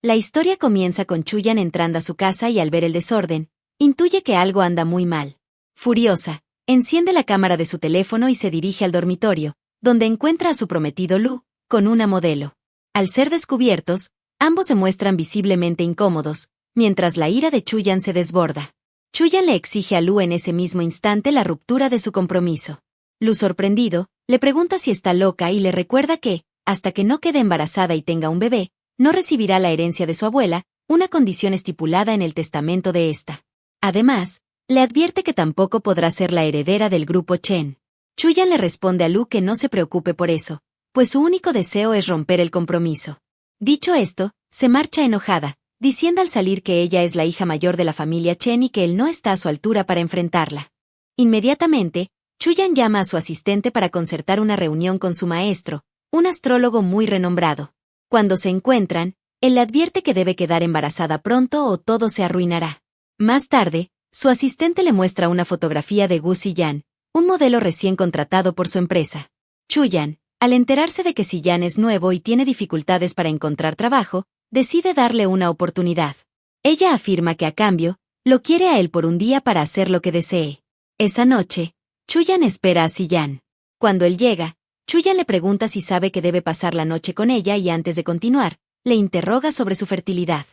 La historia comienza con Chuyan entrando a su casa y al ver el desorden, intuye que algo anda muy mal. Furiosa, enciende la cámara de su teléfono y se dirige al dormitorio, donde encuentra a su prometido Lu, con una modelo. Al ser descubiertos, ambos se muestran visiblemente incómodos, mientras la ira de Chuyan se desborda. Chuyan le exige a Lu en ese mismo instante la ruptura de su compromiso. Lu, sorprendido, le pregunta si está loca y le recuerda que, hasta que no quede embarazada y tenga un bebé, no recibirá la herencia de su abuela, una condición estipulada en el testamento de esta. Además, le advierte que tampoco podrá ser la heredera del grupo Chen. Chuyan le responde a Lu que no se preocupe por eso, pues su único deseo es romper el compromiso. Dicho esto, se marcha enojada, diciendo al salir que ella es la hija mayor de la familia Chen y que él no está a su altura para enfrentarla. Inmediatamente, Chuyan llama a su asistente para concertar una reunión con su maestro, un astrólogo muy renombrado. Cuando se encuentran, él le advierte que debe quedar embarazada pronto o todo se arruinará. Más tarde, su asistente le muestra una fotografía de Gu Ziyan, un modelo recién contratado por su empresa. Chuyan, al enterarse de que Ziyan es nuevo y tiene dificultades para encontrar trabajo, decide darle una oportunidad. Ella afirma que a cambio, lo quiere a él por un día para hacer lo que desee. Esa noche, Chuyan espera a Ziyan. Cuando él llega, Chuyan le pregunta si sabe que debe pasar la noche con ella y antes de continuar, le interroga sobre su fertilidad.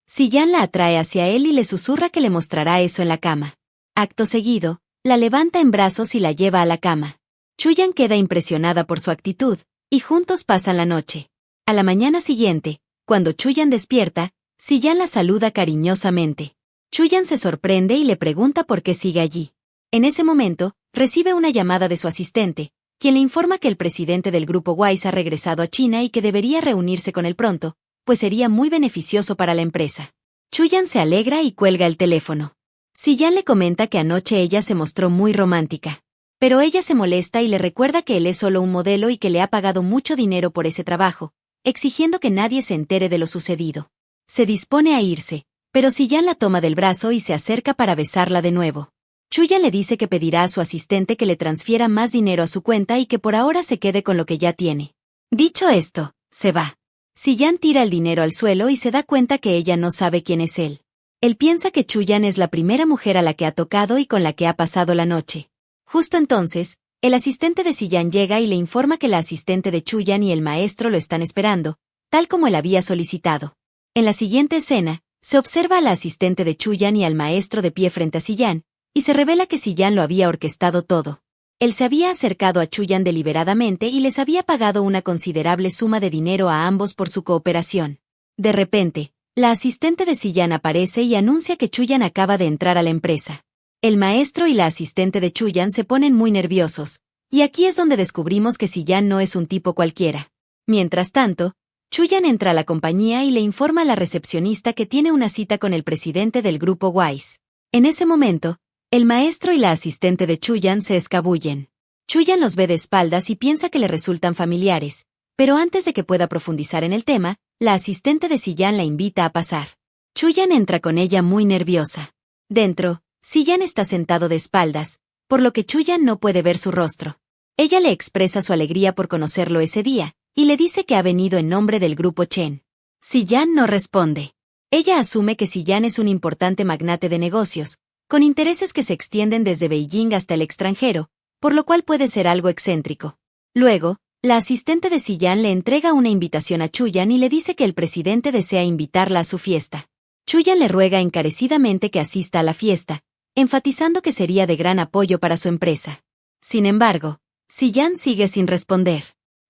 Ziyan la atrae hacia él y le susurra que le mostrará eso en la cama. Acto seguido, la levanta en brazos y la lleva a la cama. Chuyan queda impresionada por su actitud, y juntos pasan la noche. A la mañana siguiente, cuando Chuyan despierta, Ziyan la saluda cariñosamente. Chuyan se sorprende y le pregunta por qué sigue allí. En ese momento, recibe una llamada de su asistente, quien le informa que el presidente del grupo Wise ha regresado a China y que debería reunirse con él pronto, pues sería muy beneficioso para la empresa. Chuyan se alegra y cuelga el teléfono. Ziyan le comenta que anoche ella se mostró muy romántica. Pero ella se molesta y le recuerda que él es solo un modelo y que le ha pagado mucho dinero por ese trabajo, exigiendo que nadie se entere de lo sucedido. Se dispone a irse, pero Ziyan la toma del brazo y se acerca para besarla de nuevo. Chuyan le dice que pedirá a su asistente que le transfiera más dinero a su cuenta y que por ahora se quede con lo que ya tiene. Dicho esto, se va. Ziyan tira el dinero al suelo y se da cuenta que ella no sabe quién es él. Él piensa que Chuyan es la primera mujer a la que ha tocado y con la que ha pasado la noche. Justo entonces, el asistente de Ziyan llega y le informa que la asistente de Chuyan y el maestro lo están esperando, tal como él había solicitado. En la siguiente escena, se observa a la asistente de Chuyan y al maestro de pie frente a Ziyan, y se revela que Ziyan lo había orquestado todo. Él se había acercado a Chuyan deliberadamente y les había pagado una considerable suma de dinero a ambos por su cooperación. De repente, la asistente de Ziyan aparece y anuncia que Chuyan acaba de entrar a la empresa. El maestro y la asistente de Chuyan se ponen muy nerviosos, y aquí es donde descubrimos que Ziyan no es un tipo cualquiera. Mientras tanto, Chuyan entra a la compañía y le informa a la recepcionista que tiene una cita con el presidente del grupo Wise. En ese momento, el maestro y la asistente de Chuyan se escabullen. Chuyan los ve de espaldas y piensa que le resultan familiares, pero antes de que pueda profundizar en el tema, la asistente de Ziyan la invita a pasar. Chuyan entra con ella muy nerviosa. Dentro, Ziyan está sentado de espaldas, por lo que Chuyan no puede ver su rostro. Ella le expresa su alegría por conocerlo ese día, y le dice que ha venido en nombre del grupo Chen. Ziyan no responde. Ella asume que Ziyan es un importante magnate de negocios, con intereses que se extienden desde Beijing hasta el extranjero, por lo cual puede ser algo excéntrico. Luego, la asistente de Ziyan le entrega una invitación a Chuyan y le dice que el presidente desea invitarla a su fiesta. Chuyan le ruega encarecidamente que asista a la fiesta, enfatizando que sería de gran apoyo para su empresa. Sin embargo, Ziyan sigue sin responder.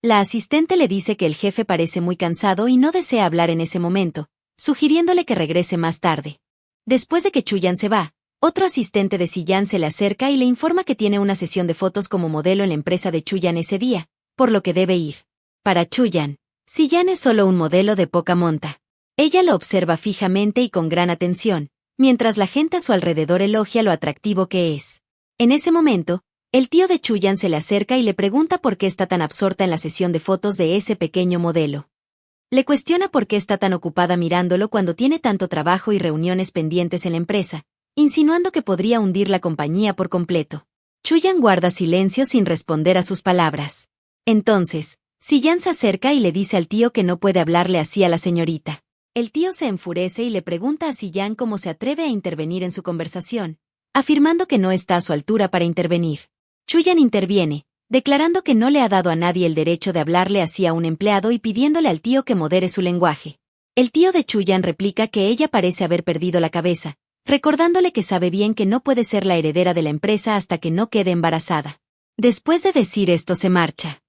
La asistente le dice que el jefe parece muy cansado y no desea hablar en ese momento, sugiriéndole que regrese más tarde. Después de que Chuyan se va, otro asistente de Ziyan se le acerca y le informa que tiene una sesión de fotos como modelo en la empresa de Chuyan ese día, por lo que debe ir. Para Chuyan, Ziyan es solo un modelo de poca monta. Ella lo observa fijamente y con gran atención, mientras la gente a su alrededor elogia lo atractivo que es. En ese momento, el tío de Chuyan se le acerca y le pregunta por qué está tan absorta en la sesión de fotos de ese pequeño modelo. Le cuestiona por qué está tan ocupada mirándolo cuando tiene tanto trabajo y reuniones pendientes en la empresa, insinuando que podría hundir la compañía por completo. Chuyan guarda silencio sin responder a sus palabras. Entonces, Ziyan se acerca y le dice al tío que no puede hablarle así a la señorita. El tío se enfurece y le pregunta a Siyan cómo se atreve a intervenir en su conversación, afirmando que no está a su altura para intervenir. Chuyan interviene, declarando que no le ha dado a nadie el derecho de hablarle así a un empleado y pidiéndole al tío que modere su lenguaje. El tío de Chuyan replica que ella parece haber perdido la cabeza, recordándole que sabe bien que no puede ser la heredera de la empresa hasta que no quede embarazada. Después de decir esto se marcha.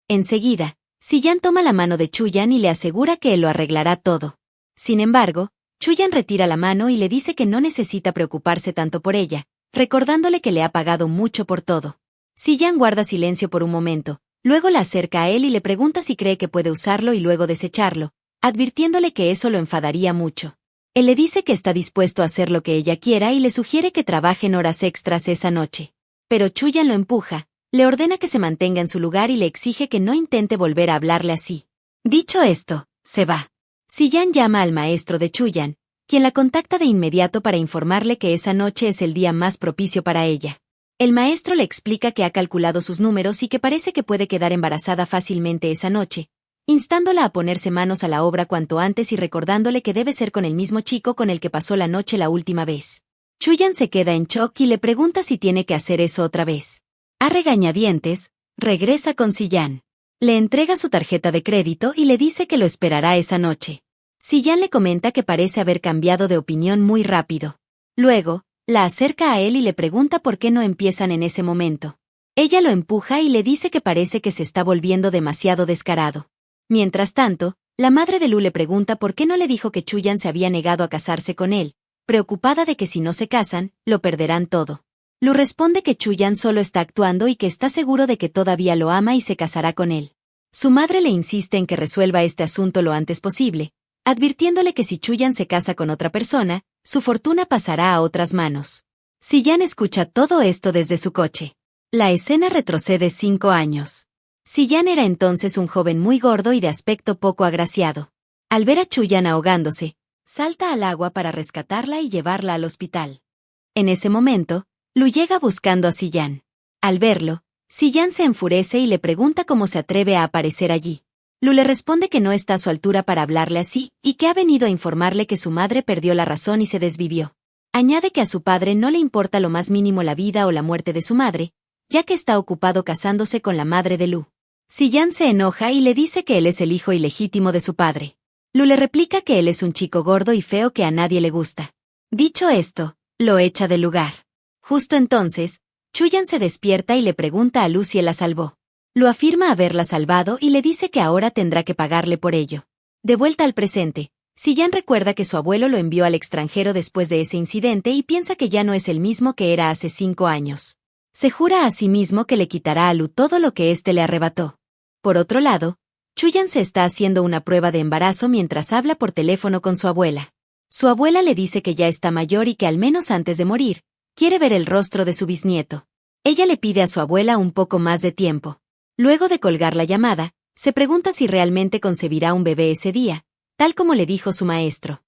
Enseguida, Siyan toma la mano de Chuyan y le asegura que él lo arreglará todo. Sin embargo, Chuyan retira la mano y le dice que no necesita preocuparse tanto por ella, recordándole que le ha pagado mucho por todo. Siyan guarda silencio por un momento, luego la acerca a él y le pregunta si cree que puede usarlo y luego desecharlo, advirtiéndole que eso lo enfadaría mucho. Él le dice que está dispuesto a hacer lo que ella quiera y le sugiere que trabajen horas extras esa noche. Pero Chuyan lo empuja, le ordena que se mantenga en su lugar y le exige que no intente volver a hablarle así. Dicho esto, se va. Siyan llama al maestro de Chuyan, quien la contacta de inmediato para informarle que esa noche es el día más propicio para ella. El maestro le explica que ha calculado sus números y que parece que puede quedar embarazada fácilmente esa noche, instándola a ponerse manos a la obra cuanto antes y recordándole que debe ser con el mismo chico con el que pasó la noche la última vez. Chuyan se queda en shock y le pregunta si tiene que hacer eso otra vez. A regañadientes, regresa con Siyan. Le entrega su tarjeta de crédito y le dice que lo esperará esa noche. Siyan le comenta que parece haber cambiado de opinión muy rápido. Luego, la acerca a él y le pregunta por qué no empiezan en ese momento. Ella lo empuja y le dice que parece que se está volviendo demasiado descarado. Mientras tanto, la madre de Lu le pregunta por qué no le dijo que Chuyan se había negado a casarse con él, preocupada de que si no se casan, lo perderán todo. Lu responde que Chuyan solo está actuando y que está seguro de que todavía lo ama y se casará con él. Su madre le insiste en que resuelva este asunto lo antes posible, advirtiéndole que si Chuyan se casa con otra persona, su fortuna pasará a otras manos. Siyan escucha todo esto desde su coche. La escena retrocede 5 años. Siyan era entonces un joven muy gordo y de aspecto poco agraciado. Al ver a Chuyan ahogándose, salta al agua para rescatarla y llevarla al hospital. En ese momento, Lu llega buscando a Siyan. Al verlo, Siyan se enfurece y le pregunta cómo se atreve a aparecer allí. Lu le responde que no está a su altura para hablarle así, y que ha venido a informarle que su madre perdió la razón y se desvivió. Añade que a su padre no le importa lo más mínimo la vida o la muerte de su madre, ya que está ocupado casándose con la madre de Lu. Siyan se enoja y le dice que él es el hijo ilegítimo de su padre. Lu le replica que él es un chico gordo y feo que a nadie le gusta. Dicho esto, lo echa del lugar. Justo entonces, Chuyan se despierta y le pregunta a Lu si él la salvó. Lu afirma haberla salvado y le dice que ahora tendrá que pagarle por ello. De vuelta al presente, Siyan recuerda que su abuelo lo envió al extranjero después de ese incidente y piensa que ya no es el mismo que era hace 5 años. Se jura a sí mismo que le quitará a Lu todo lo que éste le arrebató. Por otro lado, Chuyan se está haciendo una prueba de embarazo mientras habla por teléfono con su abuela. Su abuela le dice que ya está mayor y que al menos antes de morir, quiere ver el rostro de su bisnieto. Ella le pide a su abuela un poco más de tiempo. Luego de colgar la llamada, se pregunta si realmente concebirá un bebé ese día, tal como le dijo su maestro.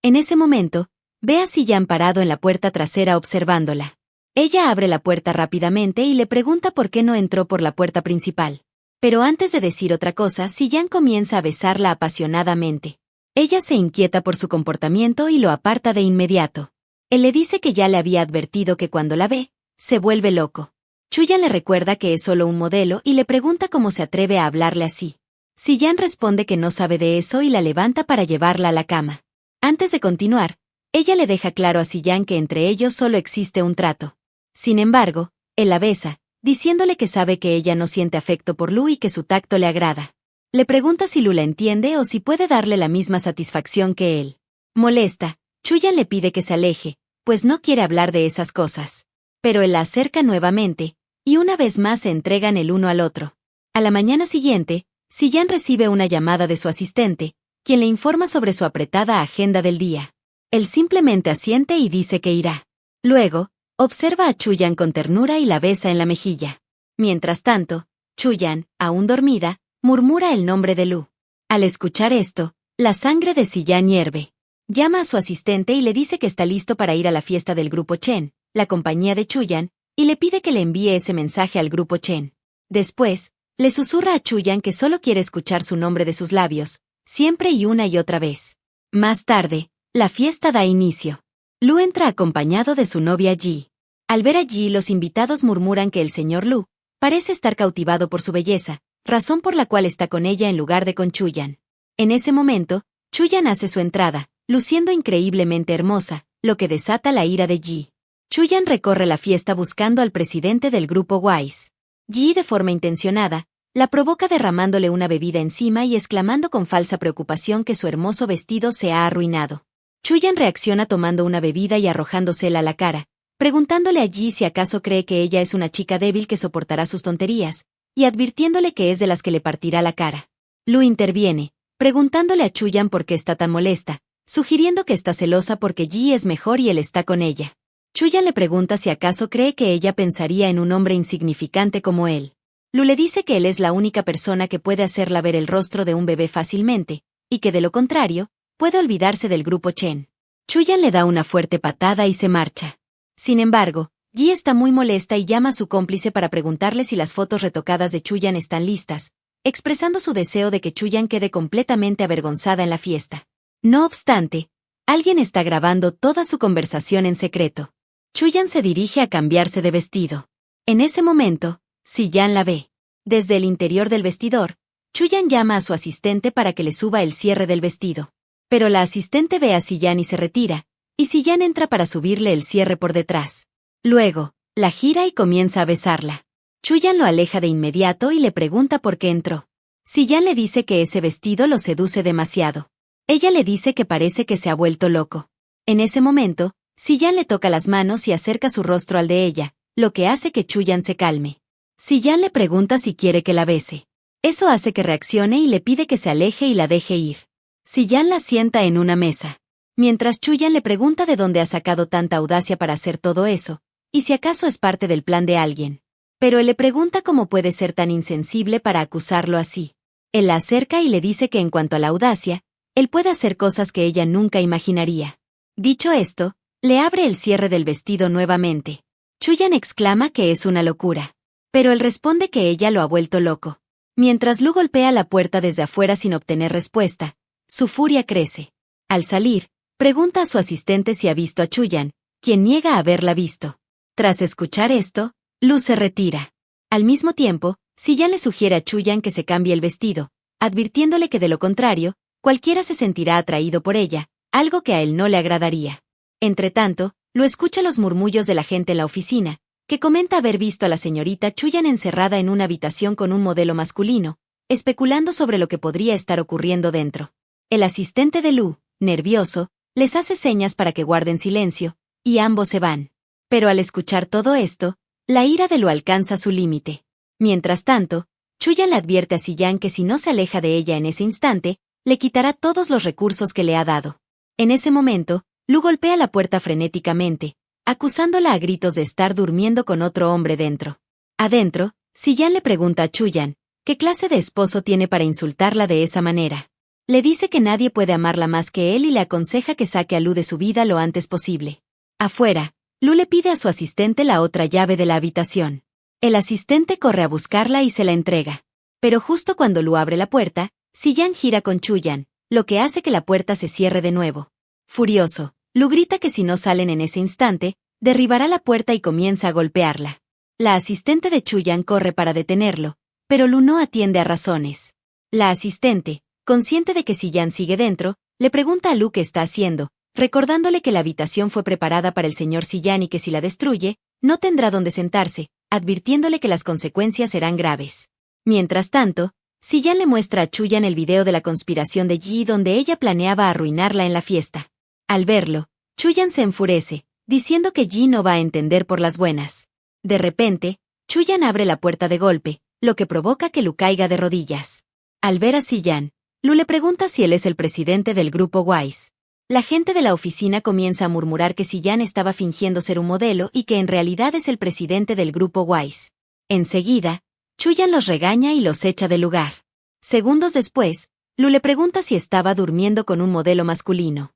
En ese momento, ve a Siyan parado en la puerta trasera observándola. Ella abre la puerta rápidamente y le pregunta por qué no entró por la puerta principal. Pero antes de decir otra cosa, Siyan comienza a besarla apasionadamente. Ella se inquieta por su comportamiento y lo aparta de inmediato. Él le dice que ya le había advertido que cuando la ve, se vuelve loco. Chuyan le recuerda que es solo un modelo y le pregunta cómo se atreve a hablarle así. Siyan responde que no sabe de eso y la levanta para llevarla a la cama. Antes de continuar, ella le deja claro a Siyan que entre ellos solo existe un trato. Sin embargo, él la besa, diciéndole que sabe que ella no siente afecto por Lu y que su tacto le agrada. Le pregunta si Lu la entiende o si puede darle la misma satisfacción que él. Molesta, Chuyan le pide que se aleje, pues no quiere hablar de esas cosas. Pero él la acerca nuevamente, y una vez más se entregan el uno al otro. A la mañana siguiente, Siyan recibe una llamada de su asistente, quien le informa sobre su apretada agenda del día. Él simplemente asiente y dice que irá. Luego, observa a Chuyan con ternura y la besa en la mejilla. Mientras tanto, Chuyan, aún dormida, murmura el nombre de Lu. Al escuchar esto, la sangre de Siyan hierve. Llama a su asistente y le dice que está listo para ir a la fiesta del grupo Chen, la compañía de Chuyan, y le pide que le envíe ese mensaje al grupo Chen. Después, le susurra a Chuyan que solo quiere escuchar su nombre de sus labios, siempre y una y otra vez. Más tarde, la fiesta da inicio. Lu entra acompañado de su novia Ji. Al ver a Ji, los invitados murmuran que el señor Lu parece estar cautivado por su belleza, razón por la cual está con ella en lugar de con Chuyan. En ese momento, Chuyan hace su entrada, luciendo increíblemente hermosa, lo que desata la ira de Ji. Chuyan recorre la fiesta buscando al presidente del grupo Wise. Ji, de forma intencionada, la provoca derramándole una bebida encima y exclamando con falsa preocupación que su hermoso vestido se ha arruinado. Chuyan reacciona tomando una bebida y arrojándosela a la cara, preguntándole a Ji si acaso cree que ella es una chica débil que soportará sus tonterías, y advirtiéndole que es de las que le partirá la cara. Lu interviene, preguntándole a Chuyan por qué está tan molesta, sugiriendo que está celosa porque Ji es mejor y él está con ella. Chuyan le pregunta si acaso cree que ella pensaría en un hombre insignificante como él. Lu le dice que él es la única persona que puede hacerla ver el rostro de un bebé fácilmente, y que de lo contrario, puede olvidarse del grupo Chen. Chuyan le da una fuerte patada y se marcha. Sin embargo, Ji está muy molesta y llama a su cómplice para preguntarle si las fotos retocadas de Chuyan están listas, expresando su deseo de que Chuyan quede completamente avergonzada en la fiesta. No obstante, alguien está grabando toda su conversación en secreto. Chuyan se dirige a cambiarse de vestido. En ese momento, Si-yan la ve. Desde el interior del vestidor, Chuyan llama a su asistente para que le suba el cierre del vestido. Pero la asistente ve a Si-yan y se retira, y Si-yan entra para subirle el cierre por detrás. Luego, la gira y comienza a besarla. Chuyan lo aleja de inmediato y le pregunta por qué entró. Si-yan le dice que ese vestido lo seduce demasiado. Ella le dice que parece que se ha vuelto loco. En ese momento, Si-yan le toca las manos y acerca su rostro al de ella, lo que hace que Chuyan se calme. Si-yan le pregunta si quiere que la bese. Eso hace que reaccione y le pide que se aleje y la deje ir. Si-yan la sienta en una mesa. Mientras Chuyan le pregunta de dónde ha sacado tanta audacia para hacer todo eso, y si acaso es parte del plan de alguien. Pero él le pregunta cómo puede ser tan insensible para acusarlo así. Él la acerca y le dice que en cuanto a la audacia, él puede hacer cosas que ella nunca imaginaría. Dicho esto, le abre el cierre del vestido nuevamente. Chuyan exclama que es una locura. Pero él responde que ella lo ha vuelto loco. Mientras Lu golpea la puerta desde afuera sin obtener respuesta, su furia crece. Al salir, pregunta a su asistente si ha visto a Chuyan, quien niega haberla visto. Tras escuchar esto, Lu se retira. Al mismo tiempo, Si-yan le sugiere a Chuyan que se cambie el vestido, advirtiéndole que de lo contrario, cualquiera se sentirá atraído por ella, algo que a él no le agradaría. Entretanto, Lu escucha los murmullos de la gente en la oficina, que comenta haber visto a la señorita Chuyan encerrada en una habitación con un modelo masculino, especulando sobre lo que podría estar ocurriendo dentro. El asistente de Lu, nervioso, les hace señas para que guarden silencio, y ambos se van. Pero al escuchar todo esto, la ira de Lu alcanza su límite. Mientras tanto, Chuyan le advierte a Si-yan que si no se aleja de ella en ese instante, le quitará todos los recursos que le ha dado. En ese momento, Lu golpea la puerta frenéticamente, acusándola a gritos de estar durmiendo con otro hombre dentro. Adentro, Si-yan le pregunta a Chuyan, ¿qué clase de esposo tiene para insultarla de esa manera? Le dice que nadie puede amarla más que él y le aconseja que saque a Lu de su vida lo antes posible. Afuera, Lu le pide a su asistente la otra llave de la habitación. El asistente corre a buscarla y se la entrega. Pero justo cuando Lu abre la puerta, Si-yan gira con Chuyan, lo que hace que la puerta se cierre de nuevo. Furioso, Lu grita que si no salen en ese instante, derribará la puerta y comienza a golpearla. La asistente de Chuyan corre para detenerlo, pero Lu no atiende a razones. La asistente, consciente de que Si-yan sigue dentro, le pregunta a Lu qué está haciendo, recordándole que la habitación fue preparada para el señor Si-yan y que si la destruye, no tendrá dónde sentarse, advirtiéndole que las consecuencias serán graves. Mientras tanto, Si-yan le muestra a Chuyan el video de la conspiración de Ji donde ella planeaba arruinarla en la fiesta. Al verlo, Chuyan se enfurece, diciendo que Ji no va a entender por las buenas. De repente, Chuyan abre la puerta de golpe, lo que provoca que Lu caiga de rodillas. Al ver a Si-yan, Lu le pregunta si él es el presidente del grupo Wise. La gente de la oficina comienza a murmurar que Si-yan estaba fingiendo ser un modelo y que en realidad es el presidente del grupo Wise. Enseguida, Chuyan los regaña y los echa del lugar. Segundos después, Lu le pregunta si estaba durmiendo con un modelo masculino.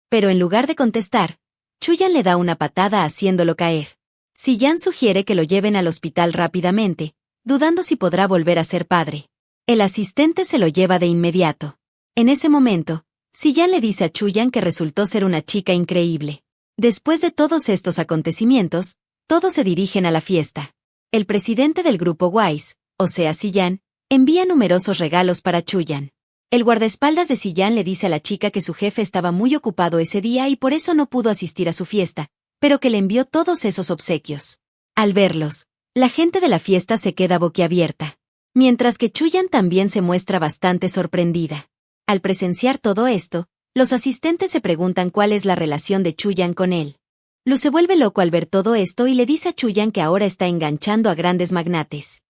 Pero en lugar de contestar, Chuyan le da una patada haciéndolo caer. Si-yan sugiere que lo lleven al hospital rápidamente, dudando si podrá volver a ser padre. El asistente se lo lleva de inmediato. En ese momento, Siyan le dice a Chuyan que resultó ser una chica increíble. Después de todos estos acontecimientos, todos se dirigen a la fiesta. El presidente del grupo Wise, o sea Siyan, envía numerosos regalos para Chuyan. El guardaespaldas de Siyan le dice a la chica que su jefe estaba muy ocupado ese día y por eso no pudo asistir a su fiesta, pero que le envió todos esos obsequios. Al verlos, la gente de la fiesta se queda boquiabierta, mientras que Chuyan también se muestra bastante sorprendida. Al presenciar todo esto, los asistentes se preguntan cuál es la relación de Chuyan con él. Lu se vuelve loco al ver todo esto y le dice a Chuyan que ahora está enganchando a grandes magnates.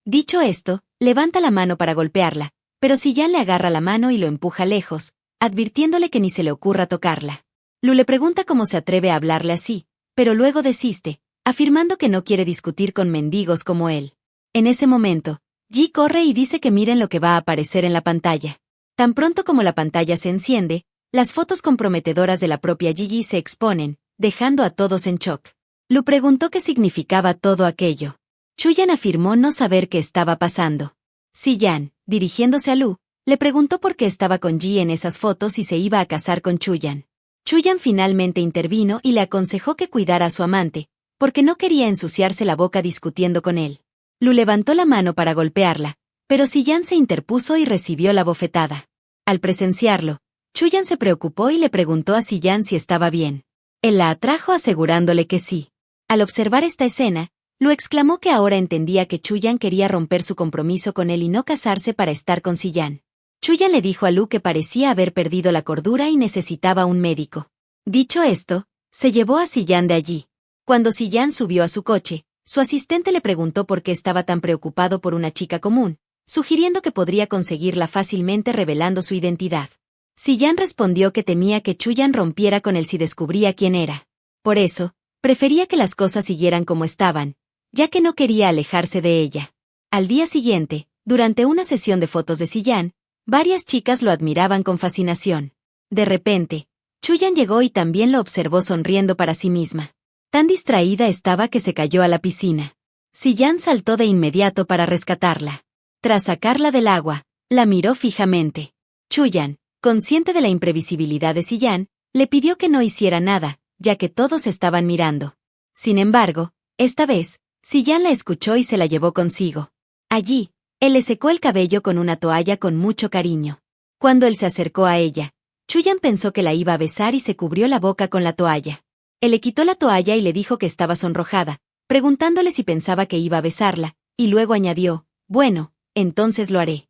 Dicho esto, levanta la mano para golpearla, pero Siyan le agarra la mano y lo empuja lejos, advirtiéndole que ni se le ocurra tocarla. Lu le pregunta cómo se atreve a hablarle así, pero luego desiste, afirmando que no quiere discutir con mendigos como él. En ese momento, Ji corre y dice que miren lo que va a aparecer en la pantalla. Tan pronto como la pantalla se enciende, las fotos comprometedoras de la propia Gigi se exponen, dejando a todos en shock. Lu preguntó qué significaba todo aquello. Chuyan afirmó no saber qué estaba pasando. Siyan, dirigiéndose a Lu, le preguntó por qué estaba con Ji en esas fotos y se iba a casar con Chuyan. Chuyan finalmente intervino y le aconsejó que cuidara a su amante, porque no quería ensuciarse la boca discutiendo con él. Lu levantó la mano para golpearla, pero Siyan se interpuso y recibió la bofetada. Al presenciarlo, Chuyan se preocupó y le preguntó a Siyan si estaba bien. Él la atrajo asegurándole que sí. Al observar esta escena, Lu exclamó que ahora entendía que Chuyan quería romper su compromiso con él y no casarse para estar con Siyan. Chuyan le dijo a Lu que parecía haber perdido la cordura y necesitaba un médico. Dicho esto, se llevó a Siyan de allí. Cuando Siyan subió a su coche, su asistente le preguntó por qué estaba tan preocupado por una chica común, sugiriendo que podría conseguirla fácilmente revelando su identidad. Siyan respondió que temía que Chuyan rompiera con él si descubría quién era. Por eso, prefería que las cosas siguieran como estaban, ya que no quería alejarse de ella. Al día siguiente, durante una sesión de fotos de Siyan, varias chicas lo admiraban con fascinación. De repente, Chuyan llegó y también lo observó sonriendo para sí misma. Tan distraída estaba que se cayó a la piscina. Siyan saltó de inmediato para rescatarla. Tras sacarla del agua, la miró fijamente. Chuyan, consciente de la imprevisibilidad de Siyan, le pidió que no hiciera nada, ya que todos estaban mirando. Sin embargo, esta vez, Siyan la escuchó y se la llevó consigo. Allí, él le secó el cabello con una toalla con mucho cariño. Cuando él se acercó a ella, Chuyan pensó que la iba a besar y se cubrió la boca con la toalla. Él le quitó la toalla y le dijo que estaba sonrojada, preguntándole si pensaba que iba a besarla, y luego añadió, bueno, entonces lo haré.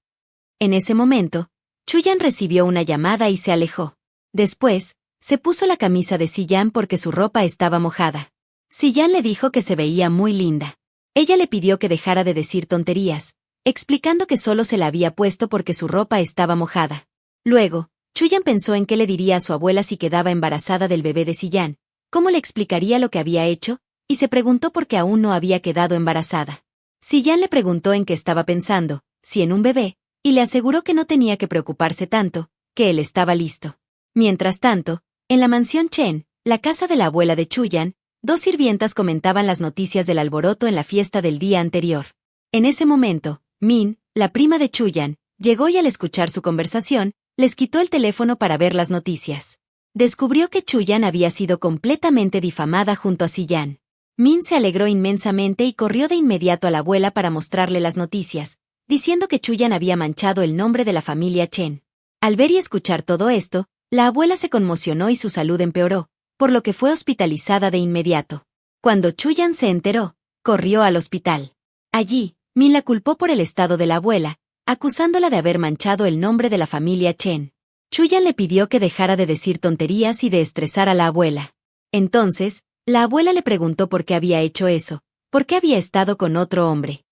En ese momento, Chuyan recibió una llamada y se alejó. Después, se puso la camisa de Siyan porque su ropa estaba mojada. Siyan le dijo que se veía muy linda. Ella le pidió que dejara de decir tonterías, explicando que solo se la había puesto porque su ropa estaba mojada. Luego, Chuyan pensó en qué le diría a su abuela si quedaba embarazada del bebé de Siyan, cómo le explicaría lo que había hecho, y se preguntó por qué aún no había quedado embarazada. Siyan le preguntó en qué estaba pensando, si en un bebé, y le aseguró que no tenía que preocuparse tanto, que él estaba listo. Mientras tanto, en la mansión Chen, la casa de la abuela de Chuyan, dos sirvientas comentaban las noticias del alboroto en la fiesta del día anterior. En ese momento, Min, la prima de Chuyan, llegó y al escuchar su conversación, les quitó el teléfono para ver las noticias. Descubrió que Chuyan había sido completamente difamada junto a Siyan. Min se alegró inmensamente y corrió de inmediato a la abuela para mostrarle las noticias, diciendo que Chuyan había manchado el nombre de la familia Chen. Al ver y escuchar todo esto, la abuela se conmocionó y su salud empeoró, por lo que fue hospitalizada de inmediato. Cuando Chuyan se enteró, corrió al hospital. Allí, Min la culpó por el estado de la abuela, acusándola de haber manchado el nombre de la familia Chen. Chuyan le pidió que dejara de decir tonterías y de estresar a la abuela. Entonces, la abuela le preguntó por qué había hecho eso, por qué había estado con otro hombre.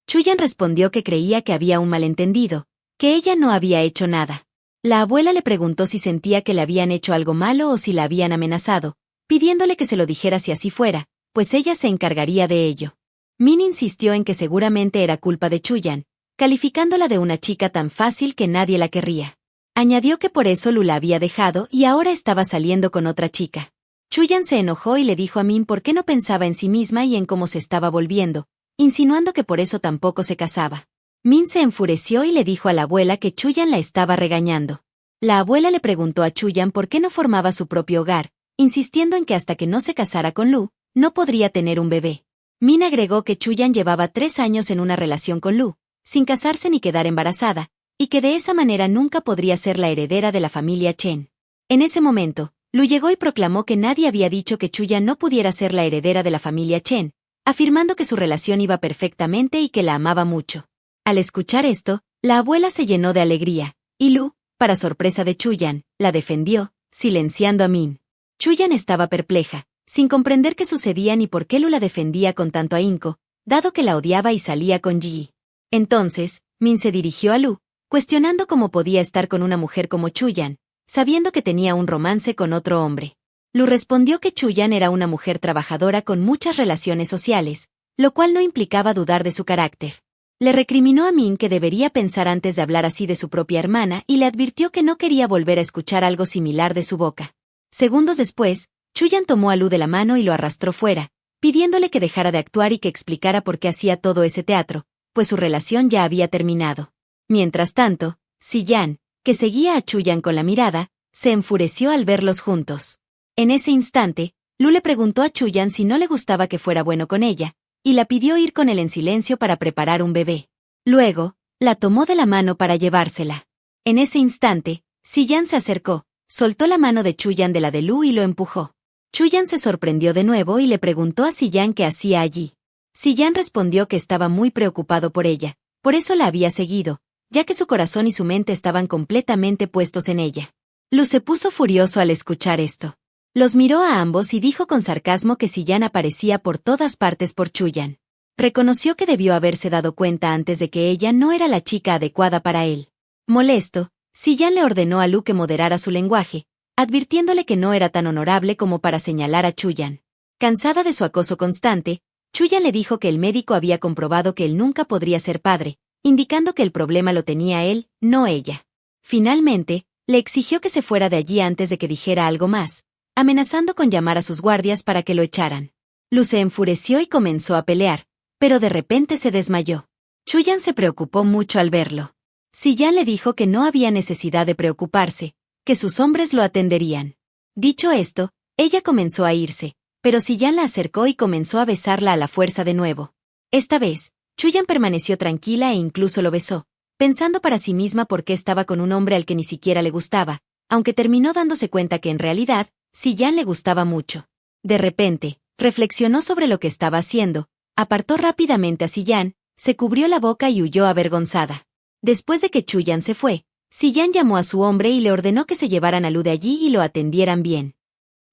Chuyan respondió que creía que había un malentendido, que ella no había hecho nada. La abuela le preguntó si sentía que le habían hecho algo malo o si la habían amenazado, pidiéndole que se lo dijera si así fuera, pues ella se encargaría de ello. Min insistió en que seguramente era culpa de Chuyan, calificándola de una chica tan fácil que nadie la querría. Añadió que por eso Lu la había dejado y ahora estaba saliendo con otra chica. Chuyan se enojó y le dijo a Min por qué no pensaba en sí misma y en cómo se estaba volviendo, insinuando que por eso tampoco se casaba. Min se enfureció y le dijo a la abuela que Chuyan la estaba regañando. La abuela le preguntó a Chuyan por qué no formaba su propio hogar, insistiendo en que hasta que no se casara con Lu, no podría tener un bebé. Min agregó que Chuyan llevaba 3 años en una relación con Lu, sin casarse ni quedar embarazada, y que de esa manera nunca podría ser la heredera de la familia Chen. En ese momento, Lu llegó y proclamó que nadie había dicho que Chuyan no pudiera ser la heredera de la familia Chen, afirmando que su relación iba perfectamente y que la amaba mucho. Al escuchar esto, la abuela se llenó de alegría, y Lu, para sorpresa de Chuyan, la defendió, silenciando a Min. Chuyan estaba perpleja, sin comprender qué sucedía ni por qué Lu la defendía con tanto ahínco, dado que la odiaba y salía con Yi. Entonces, Min se dirigió a Lu, cuestionando cómo podía estar con una mujer como Chuyan, sabiendo que tenía un romance con otro hombre. Lu respondió que Chuyan era una mujer trabajadora con muchas relaciones sociales, lo cual no implicaba dudar de su carácter. Le recriminó a Min que debería pensar antes de hablar así de su propia hermana y le advirtió que no quería volver a escuchar algo similar de su boca. Segundos después, Chuyan tomó a Lu de la mano y lo arrastró fuera, pidiéndole que dejara de actuar y que explicara por qué hacía todo ese teatro, pues su relación ya había terminado. Mientras tanto, Si-yan, que seguía a Chuyan con la mirada, se enfureció al verlos juntos. En ese instante, Lu le preguntó a Chuyan si no le gustaba que fuera bueno con ella, y la pidió ir con él en silencio para preparar un bebé. Luego, la tomó de la mano para llevársela. En ese instante, Si-yan se acercó, soltó la mano de Chuyan de la de Lu y lo empujó. Chuyan se sorprendió de nuevo y le preguntó a Si-yan qué hacía allí. Si-yan respondió que estaba muy preocupado por ella, por eso la había seguido, ya que su corazón y su mente estaban completamente puestos en ella. Lu se puso furioso al escuchar esto. Los miró a ambos y dijo con sarcasmo que Si-yan aparecía por todas partes por Chuyan. Reconoció que debió haberse dado cuenta antes de que ella no era la chica adecuada para él. Molesto, Si-yan le ordenó a Lu que moderara su lenguaje, advirtiéndole que no era tan honorable como para señalar a Chuyan. Cansada de su acoso constante, Chuyan le dijo que el médico había comprobado que él nunca podría ser padre, indicando que el problema lo tenía él, no ella. Finalmente, le exigió que se fuera de allí antes de que dijera algo más, amenazando con llamar a sus guardias para que lo echaran. Lu se enfureció y comenzó a pelear, pero de repente se desmayó. Chuyan se preocupó mucho al verlo. Si-yan le dijo que no había necesidad de preocuparse, que sus hombres lo atenderían. Dicho esto, ella comenzó a irse, pero Si-yan la acercó y comenzó a besarla a la fuerza de nuevo. Esta vez, Chuyan permaneció tranquila e incluso lo besó, pensando para sí misma por qué estaba con un hombre al que ni siquiera le gustaba, aunque terminó dándose cuenta que en realidad, Si-yan le gustaba mucho. De repente, reflexionó sobre lo que estaba haciendo, apartó rápidamente a Si-yan, se cubrió la boca y huyó avergonzada. Después de que Chuyan se fue, Si-yan llamó a su hombre y le ordenó que se llevaran a Lu de allí y lo atendieran bien.